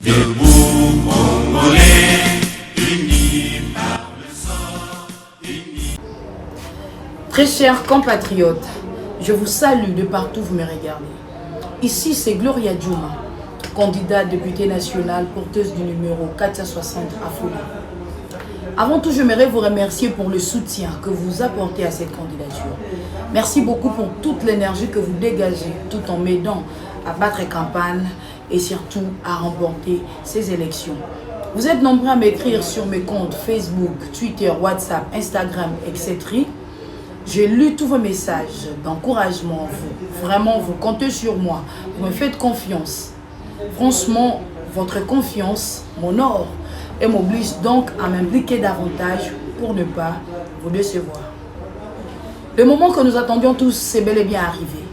Debout Congolais, unis par le sang, unis. Très chers compatriotes, je vous salue de partout où vous me regardez. Ici, c'est Gloria Djouma, candidate députée nationale, porteuse du numéro 460 à Foula. Avant tout, j'aimerais vous remercier pour le soutien que vous apportez à cette candidature. Merci beaucoup pour toute l'énergie que vous dégagez tout en m'aidant à battre campagne et surtout à remporter ces élections. Vous êtes nombreux à m'écrire sur mes comptes Facebook, Twitter, WhatsApp, Instagram, etc. J'ai lu tous vos messages d'encouragement. Vraiment, vous comptez sur moi. Vous me faites confiance. Franchement, votre confiance m'honore et m'oblige donc à m'impliquer davantage pour ne pas vous décevoir. Le moment que nous attendions tous, c'est bel et bien arrivé.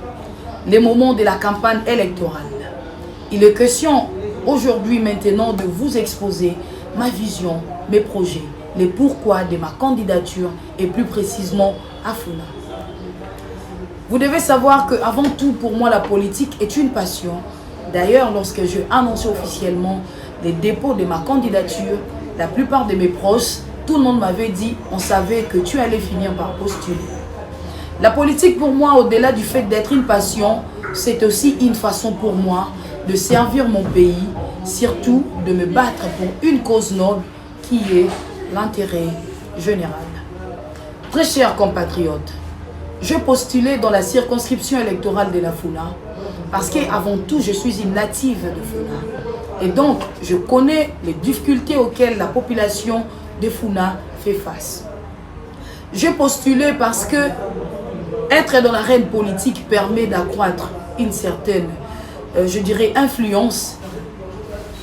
Le moment de la campagne électorale. Il est question aujourd'hui maintenant de vous exposer ma vision, mes projets, les pourquoi de ma candidature et plus précisément à Foula. Vous devez savoir qu'avant tout, pour moi, la politique est une passion. D'ailleurs, lorsque j'ai annoncé officiellement les dépôts de ma candidature, la plupart de mes proches, tout le monde m'avait dit, on savait que tu allais finir par postuler. La politique pour moi, au-delà du fait d'être une passion, c'est aussi une façon pour moi de servir mon pays, surtout de me battre pour une cause noble qui est l'intérêt général. Très chers compatriotes, je postulais dans la circonscription électorale de la Foula parce qu'avant tout, je suis une native de Foula. Et donc, je connais les difficultés auxquelles la population de Foula fait face. J'ai postulé parce que être dans l'arène politique permet d'accroître une certaine, je dirais, influence.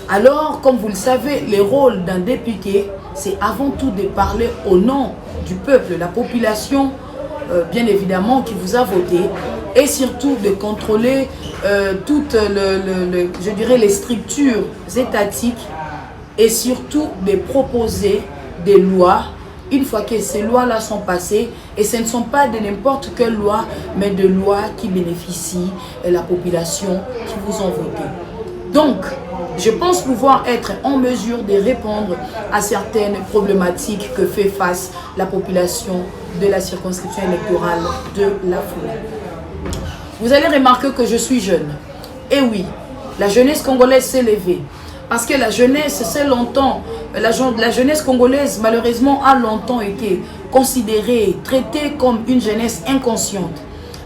Alors, comme vous le savez, le rôle d'un député, c'est avant tout de parler au nom du peuple, la population, bien évidemment, qui vous a voté, et surtout de contrôler toutes je dirais, les structures étatiques, et surtout de proposer des lois une fois que ces lois-là sont passées, et ce ne sont pas de n'importe quelle loi, mais de lois qui bénéficient à la population qui vous ont voté. Donc, je pense pouvoir être en mesure de répondre à certaines problématiques que fait face la population de la circonscription électorale de la Foula. Vous allez remarquer que je suis jeune. Et oui, la jeunesse congolaise s'est levée. Parce que la jeunesse, c'est longtemps, la jeunesse congolaise, malheureusement, a longtemps été considérée, traitée comme une jeunesse inconsciente.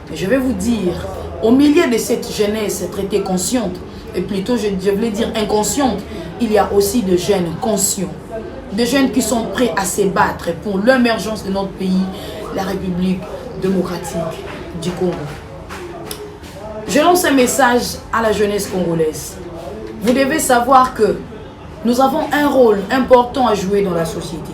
Mais je vais vous dire, au milieu de cette jeunesse traitée consciente, et plutôt je voulais dire inconsciente, il y a aussi de jeunes conscients. Des jeunes qui sont prêts à se battre pour l'émergence de notre pays, la République démocratique du Congo. Je lance un message à la jeunesse congolaise. Vous devez savoir que nous avons un rôle important à jouer dans la société.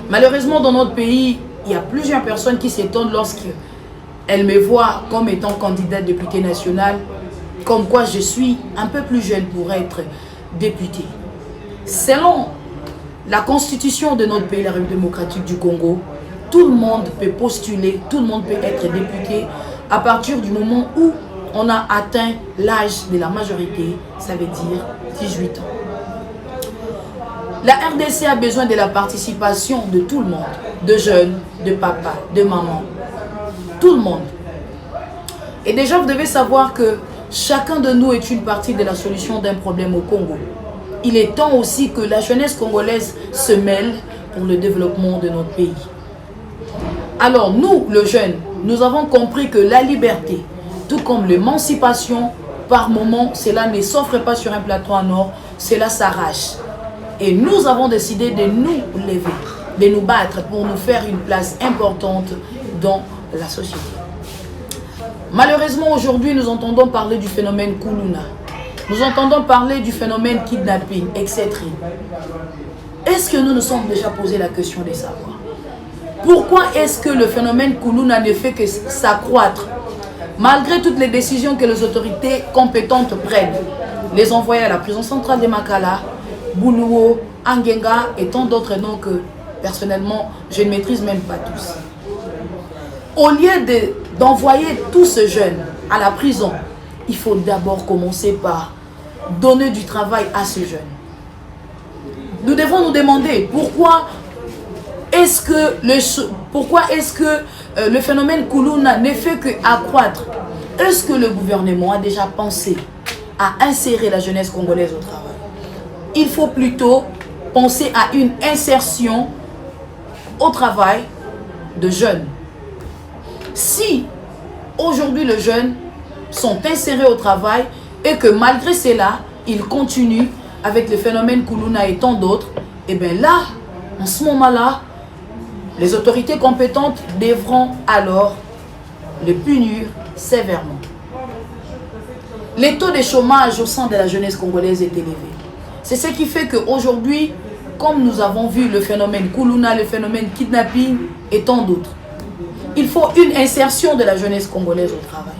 Malheureusement, dans notre pays, il y a plusieurs personnes qui s'étonnent lorsqu'elles me voient comme étant candidate députée nationale, comme quoi je suis un peu plus jeune pour être députée. Selon la constitution de notre pays, la République démocratique du Congo, tout le monde peut postuler, tout le monde peut être député à partir du moment où on a atteint l'âge de la majorité, ça veut dire 18 ans. La RDC a besoin de la participation de tout le monde, de jeunes, de papas, de mamans, tout le monde. Et déjà, vous devez savoir que chacun de nous est une partie de la solution d'un problème au Congo. Il est temps aussi que la jeunesse congolaise se mêle pour le développement de notre pays. Alors nous, le jeune, nous avons compris que la liberté, tout comme l'émancipation, par moment, cela ne s'offre pas sur un plateau en or, cela s'arrache. Et nous avons décidé de nous lever, de nous battre pour nous faire une place importante dans la société. Malheureusement, aujourd'hui, nous entendons parler du phénomène Kuluna. Nous entendons parler du phénomène kidnapping, etc. Est-ce que nous nous sommes déjà posé la question de savoir pourquoi est-ce que le phénomène Kuluna ne fait que s'accroître malgré toutes les décisions que les autorités compétentes prennent? Les envoyer à la prison centrale de Makala, Bounouo, Angenga et tant d'autres noms que personnellement je ne maîtrise même pas tous. Au lieu d'envoyer tous ces jeunes à la prison, il faut d'abord commencer par donner du travail à ces jeunes. Nous devons nous demander pourquoi est-ce que le phénomène Kuluna ne fait qu'accroître. Est-ce que le gouvernement a déjà pensé à insérer la jeunesse congolaise au travail? Il faut plutôt penser à une insertion au travail de jeunes. Si aujourd'hui les jeunes sont insérés au travail et que malgré cela, ils continuent avec le phénomène Kuluna et tant d'autres, et bien là, en ce moment-là, les autorités compétentes devront alors le punir sévèrement. Le taux de chômage au sein de la jeunesse congolaise est élevé. C'est ce qui fait qu'aujourd'hui, comme nous avons vu le phénomène Kuluna, le phénomène kidnapping et tant d'autres, il faut une insertion de la jeunesse congolaise au travail.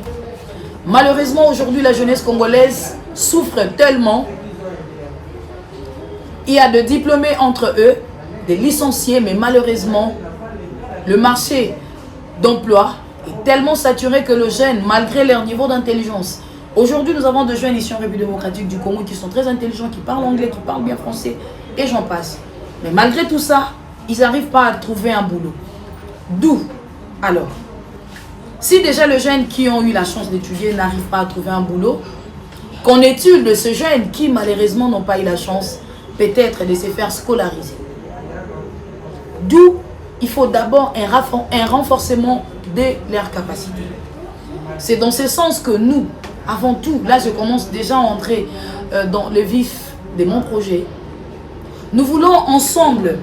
Malheureusement, aujourd'hui, la jeunesse congolaise souffre tellement. Il y a des diplômés entre eux, des licenciés, mais malheureusement, le marché d'emploi est tellement saturé que les jeunes, malgré leur niveau d'intelligence, aujourd'hui, nous avons des jeunes ici en République démocratique du Congo qui sont très intelligents, qui parlent anglais, qui parlent bien français, et j'en passe. Mais malgré tout ça, ils n'arrivent pas à trouver un boulot. D'où, alors, si déjà les jeunes qui ont eu la chance d'étudier n'arrivent pas à trouver un boulot, qu'en est-il de ces jeunes qui malheureusement n'ont pas eu la chance peut-être de se faire scolariser? D'où il faut d'abord un renforcement de leurs capacités. C'est dans ce sens que nous, avant tout, là je commence déjà à entrer dans le vif de mon projet. Nous voulons ensemble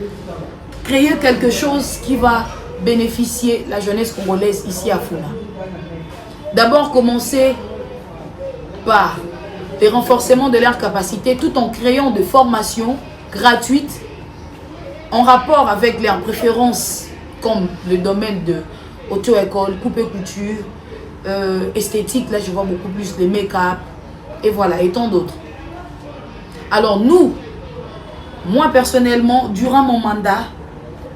créer quelque chose qui va bénéficier la jeunesse congolaise ici à Funa. D'abord commencer par le renforcement de leurs capacités tout en créant des formations gratuites en rapport avec leurs préférences comme le domaine de auto-école, coupe-couture, esthétique, là je vois beaucoup plus les make-up et voilà, et tant d'autres. Alors nous, moi personnellement, durant mon mandat,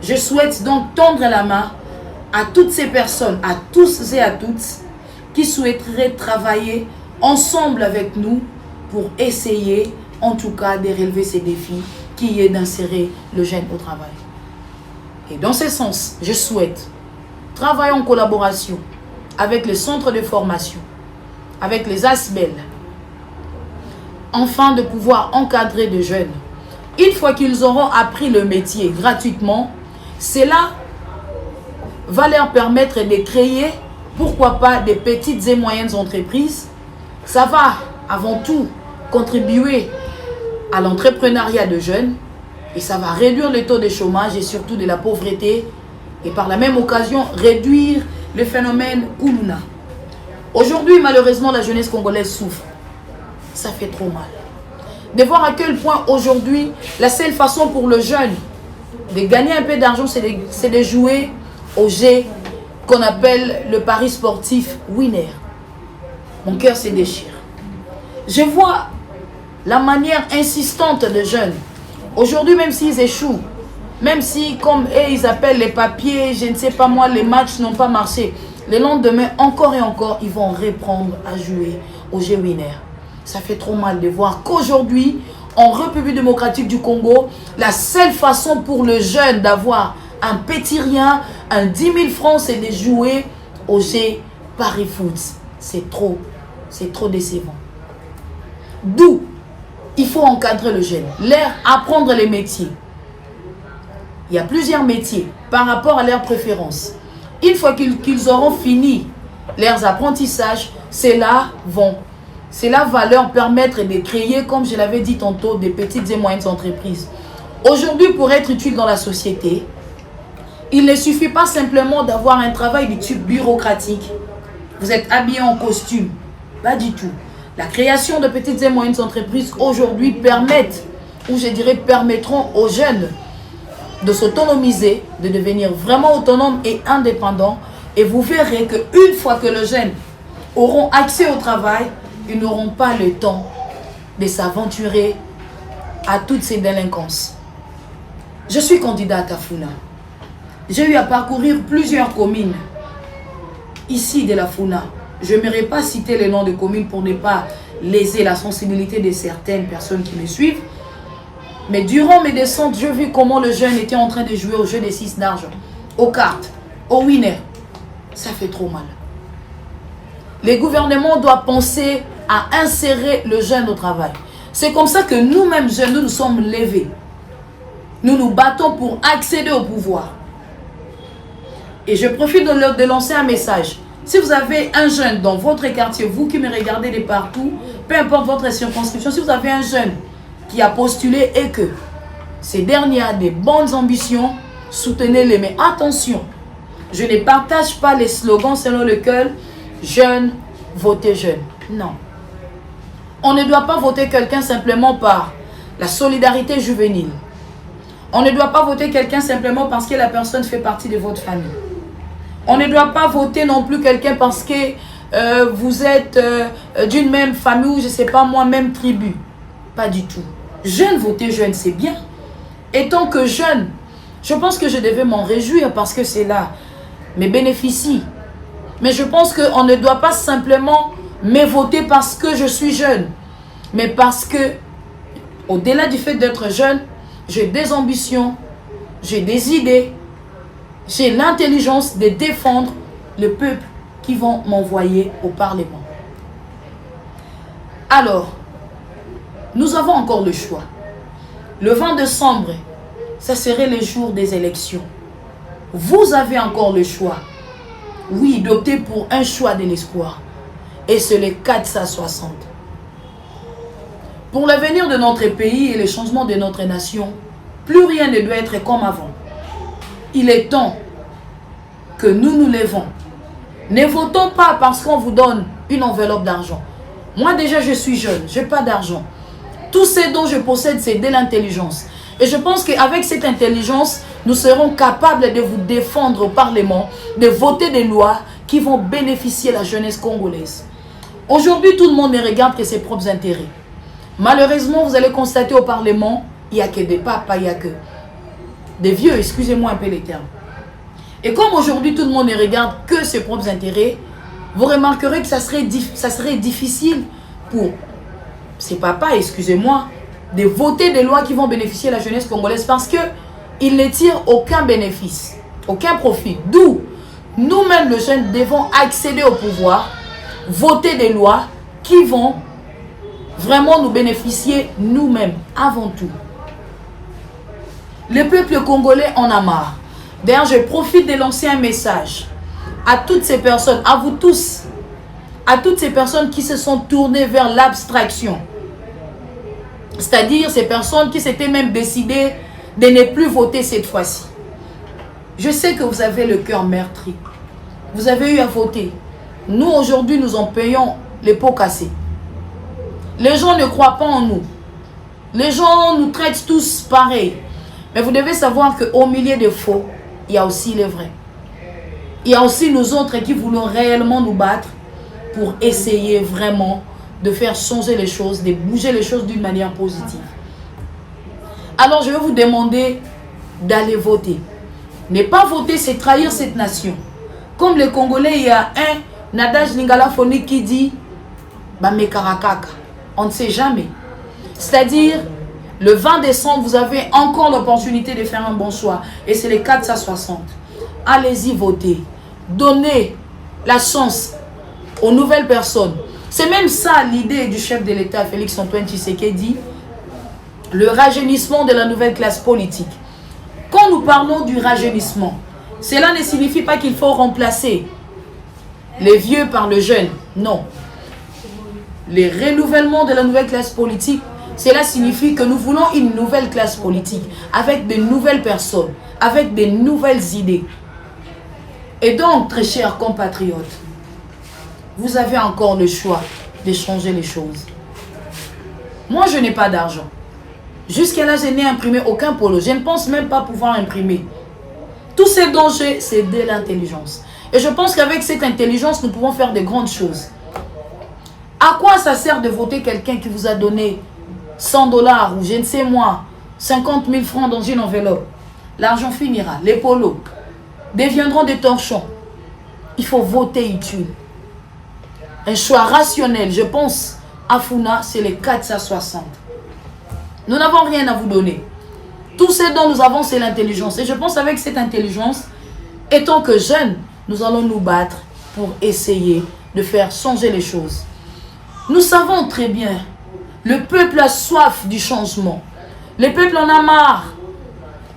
je souhaite donc tendre la main à toutes ces personnes, à tous et à toutes qui souhaiteraient travailler ensemble avec nous pour essayer en tout cas de relever ces défis qui est d'insérer le jeune au travail. Et dans ce sens, je souhaite travailler en collaboration avec les centres de formation, avec les ASBEL, afin de pouvoir encadrer des jeunes. Une fois qu'ils auront appris le métier gratuitement, cela va leur permettre de créer, pourquoi pas, des petites et moyennes entreprises. Ça va avant tout contribuer à l'entrepreneuriat de jeunes et ça va réduire le taux de chômage et surtout de la pauvreté et par la même occasion réduire le phénomène Kuluna. Aujourd'hui, malheureusement, la jeunesse congolaise souffre. Ça fait trop mal. De voir à quel point aujourd'hui, la seule façon pour le jeune de gagner un peu d'argent, c'est de jouer au jeu qu'on appelle le pari sportif winner. Mon cœur se déchire. Je vois la manière insistante des jeunes. Aujourd'hui, même s'ils échouent, même si, comme eux, ils appellent les papiers, je ne sais pas moi, les matchs n'ont pas marché, le lendemain, encore et encore, ils vont reprendre à jouer au jeu winner. Ça fait trop mal de voir qu'aujourd'hui, en République démocratique du Congo, la seule façon pour le jeune d'avoir un petit rien, un 10 000 francs, c'est de jouer au jeu Paris Foot. C'est trop décevant. D'où il faut encadrer le jeune, leur apprendre les métiers. Il y a plusieurs métiers par rapport à leurs préférences. Une fois qu'ils auront fini leurs apprentissages, cela va leur permettre de créer, comme je l'avais dit tantôt, des petites et moyennes entreprises. Aujourd'hui, pour être utile dans la société, il ne suffit pas simplement d'avoir un travail du type bureaucratique. Vous êtes habillé en costume. Pas du tout. La création de petites et moyennes entreprises aujourd'hui permettront aux jeunes de s'autonomiser, de devenir vraiment autonomes et indépendants. Et vous verrez qu'une fois que les jeunes auront accès au travail, ils n'auront pas le temps de s'aventurer à toutes ces délinquances. Je suis candidate à Funa. J'ai eu à parcourir plusieurs communes ici de la Funa. Je n'aimerais pas citer les noms de communes pour ne pas léser la sensibilité de certaines personnes qui me suivent. Mais durant mes descentes, j'ai vu comment le jeune était en train de jouer au jeu des 6 d'argent, aux cartes, au winner. Ça fait trop mal. Les gouvernements doivent penser à insérer le jeune au travail. C'est comme ça que nous-mêmes jeunes, nous nous sommes levés. Nous nous battons pour accéder au pouvoir. Et je profite de lancer un message. Si vous avez un jeune dans votre quartier, vous qui me regardez de partout, peu importe votre circonscription, si vous avez un jeune qui a postulé et que ces derniers a des bonnes ambitions, soutenez-les. Mais attention, je ne partage pas les slogans selon lesquels jeune, votez jeune. Non. On ne doit pas voter quelqu'un simplement par la solidarité juvénile. On ne doit pas voter quelqu'un simplement parce que la personne fait partie de votre famille. On ne doit pas voter non plus quelqu'un parce que vous êtes d'une même famille ou je ne sais pas moi, même tribu. Pas du tout. Jeune, voter jeune, c'est bien. Et tant que jeune, je pense que je devais m'en réjouir parce que c'est là mes bénéfices. Mais je pense qu'on ne doit pas simplement me voter parce que je suis jeune. Mais parce que, au-delà du fait d'être jeune, j'ai des ambitions, j'ai des idées, j'ai l'intelligence de défendre le peuple qui vont m'envoyer au Parlement. Alors, nous avons encore le choix. Le 20 décembre, ça serait le jour des élections. Vous avez encore le choix. Oui, d'opter pour un choix de l'espoir. Et c'est le 460. Pour l'avenir de notre pays et le changement de notre nation, plus rien ne doit être comme avant. Il est temps que nous nous levons. Ne votons pas parce qu'on vous donne une enveloppe d'argent. Moi déjà je suis jeune, je n'ai pas d'argent. Tout ce dont je possède, c'est de l'intelligence. Et je pense qu'avec cette intelligence, nous serons capables de vous défendre au Parlement, de voter des lois qui vont bénéficier la jeunesse congolaise. Aujourd'hui, tout le monde ne regarde que ses propres intérêts. Malheureusement, vous allez constater au Parlement, il n'y a que des papas, il n'y a que des vieux, excusez-moi un peu les termes. Et comme aujourd'hui, tout le monde ne regarde que ses propres intérêts, vous remarquerez que ça serait difficile pour ces papas, excusez-moi, de voter des lois qui vont bénéficier la jeunesse congolaise parce qu'ils ne tirent aucun bénéfice, aucun profit. D'où nous-mêmes, les jeunes, devons accéder au pouvoir, voter des lois qui vont vraiment nous bénéficier nous-mêmes, avant tout. Le peuple congolais en a marre. D'ailleurs, je profite de lancer un message à toutes ces personnes, à vous tous, à toutes ces personnes qui se sont tournées vers l'abstraction. C'est-à-dire ces personnes qui s'étaient même décidées de ne plus voter cette fois-ci. Je sais que vous avez le cœur meurtri. Vous avez eu à voter. Nous, aujourd'hui, nous en payons les pots cassés. Les gens ne croient pas en nous. Les gens nous traitent tous pareil. Mais vous devez savoir qu'au milieu des faux, il y a aussi les vrais. Il y a aussi nous autres qui voulons réellement nous battre pour essayer vraiment de faire changer les choses, de bouger les choses d'une manière positive. Alors je vais vous demander d'aller voter. Ne pas voter, c'est trahir cette nation. Comme les Congolais, il y a un adage lingala phonique qui dit Bamekarakaka. On ne sait jamais. C'est-à-dire, le 20 décembre, vous avez encore l'opportunité de faire un bon choix. Et c'est les 460. Allez-y voter. Donnez la chance aux nouvelles personnes. C'est même ça l'idée du chef de l'État, Félix-Antoine Tshisekedi, le rajeunissement de la nouvelle classe politique. Quand nous parlons du rajeunissement, cela ne signifie pas qu'il faut remplacer les vieux par le jeune. Non. Le renouvellement de la nouvelle classe politique, cela signifie que nous voulons une nouvelle classe politique avec de nouvelles personnes, avec de nouvelles idées. Et donc, très chers compatriotes, vous avez encore le choix de changer les choses. Moi, je n'ai pas d'argent. Jusqu'à là, je n'ai imprimé aucun polo. Je ne pense même pas pouvoir imprimer. Tous ces dangers, c'est de l'intelligence. Et je pense qu'avec cette intelligence, nous pouvons faire de grandes choses. À quoi ça sert de voter quelqu'un qui vous a donné 100 $ ou je ne sais moi, 50 000 francs dans une enveloppe? L'argent finira. Les polos deviendront des torchons. Il faut voter utile. un choix rationnel, je pense à Funa, c'est les 460. Nous n'avons rien à vous donner. Tout ce dont nous avons, c'est l'intelligence. Et je pense avec cette intelligence, étant que jeunes, nous allons nous battre pour essayer de faire changer les choses. Nous savons très bien, le peuple a soif du changement. Le peuple en a marre.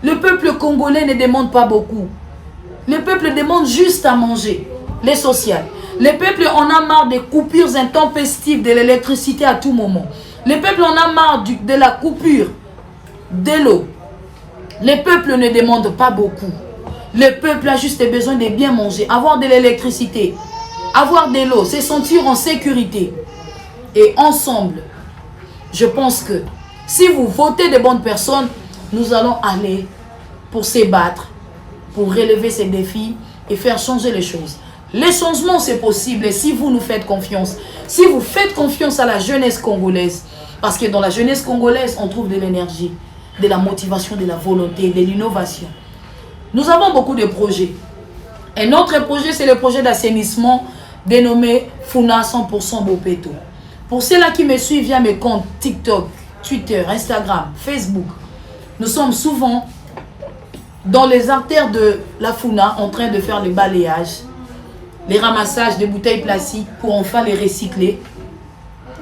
Le peuple congolais ne demande pas beaucoup. Le peuple demande juste à manger, les sociales. Le peuple en a marre des coupures intempestives de l'électricité à tout moment. Le peuple en a marre de la coupure de l'eau. Le peuple ne demande pas beaucoup. Le peuple a juste besoin de bien manger, avoir de l'électricité, avoir de l'eau, se sentir en sécurité. Et ensemble, je pense que si vous votez de bonnes personnes, nous allons aller pour se battre, pour relever ces défis et faire changer les choses. Les changements, c'est possible et si vous nous faites confiance, si vous faites confiance à la jeunesse congolaise, parce que dans la jeunesse congolaise, on trouve de l'énergie, de la motivation, de la volonté, de l'innovation. Nous avons beaucoup de projets. Et notre projet, c'est le projet d'assainissement dénommé Funa 100% Bopeto. Pour ceux-là qui me suivent via mes comptes TikTok, Twitter, Instagram, Facebook, nous sommes souvent dans les artères de la Funa en train de faire le balayage, les ramassages des bouteilles plastiques pour enfin les recycler.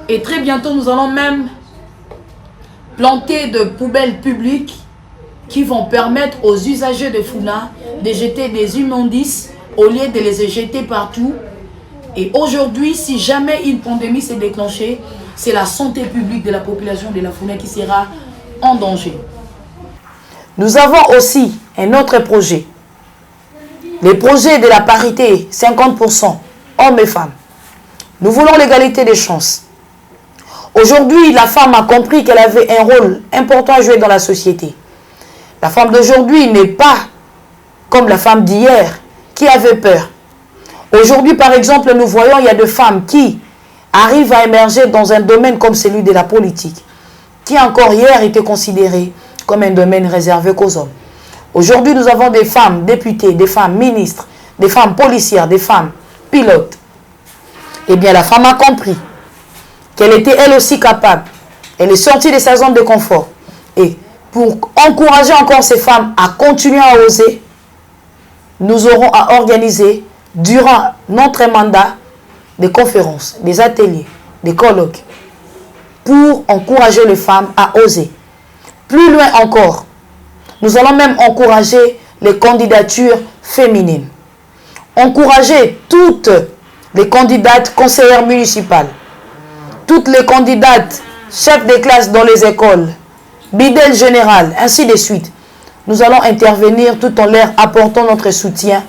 Et très bientôt, nous allons même planter de poubelles publiques qui vont permettre aux usagers de Funa de jeter des immondices au lieu de les jeter partout. Et aujourd'hui, si jamais une pandémie s'est déclenchée, c'est la santé publique de la population de la Funa qui sera en danger. Nous avons aussi un autre projet. Le projet de la parité, 50%, hommes et femmes. Nous voulons l'égalité des chances. Aujourd'hui, la femme a compris qu'elle avait un rôle important à jouer dans la société. La femme d'aujourd'hui n'est pas comme la femme d'hier, qui avait peur. Aujourd'hui, par exemple, nous voyons, il y a des femmes qui arrivent à émerger dans un domaine comme celui de la politique, qui encore hier était considéré comme un domaine réservé qu'aux hommes. Aujourd'hui, nous avons des femmes députées, des femmes ministres, des femmes policières, des femmes pilotes. Eh bien, la femme a compris qu'elle était elle aussi capable. Elle est sortie de sa zone de confort. Et pour encourager encore ces femmes à continuer à oser, nous aurons à organiser durant notre mandat des conférences, des ateliers, des colloques pour encourager les femmes à oser. Plus loin encore, nous allons même encourager les candidatures féminines. Encourager toutes les candidates conseillères municipales, toutes les candidates chefs de classe dans les écoles, bidel général, ainsi de suite. Nous allons intervenir tout en leur apportant notre soutien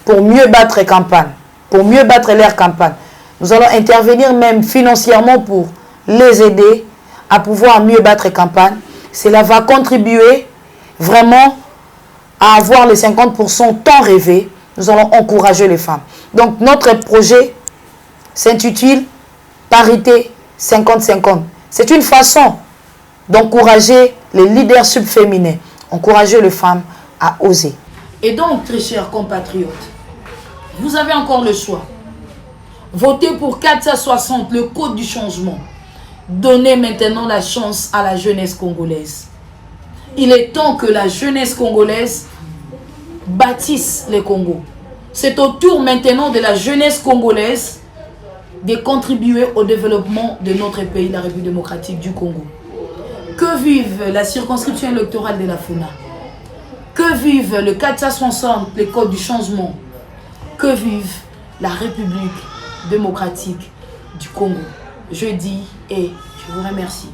pour mieux battre campagne, pour mieux battre leur campagne. Nous allons intervenir même financièrement pour les aider à pouvoir mieux battre campagne. Cela va contribuer vraiment à avoir les 50% tant rêvés. Nous allons encourager les femmes. Donc notre projet s'intitule Parité 50-50. C'est une façon d'encourager les leaderships féminins, encourager les femmes à oser. Et donc, très chers compatriotes, vous avez encore le choix. Votez pour 460, le code du changement. Donnez maintenant la chance à la jeunesse congolaise. Il est temps que la jeunesse congolaise bâtisse le Congo. C'est au tour maintenant de la jeunesse congolaise de contribuer au développement de notre pays, la République démocratique du Congo. Que vive la circonscription électorale de la Funa? Que vive le 460, le code du changement? Que vive la République démocratique du Congo? Je dis et je vous remercie.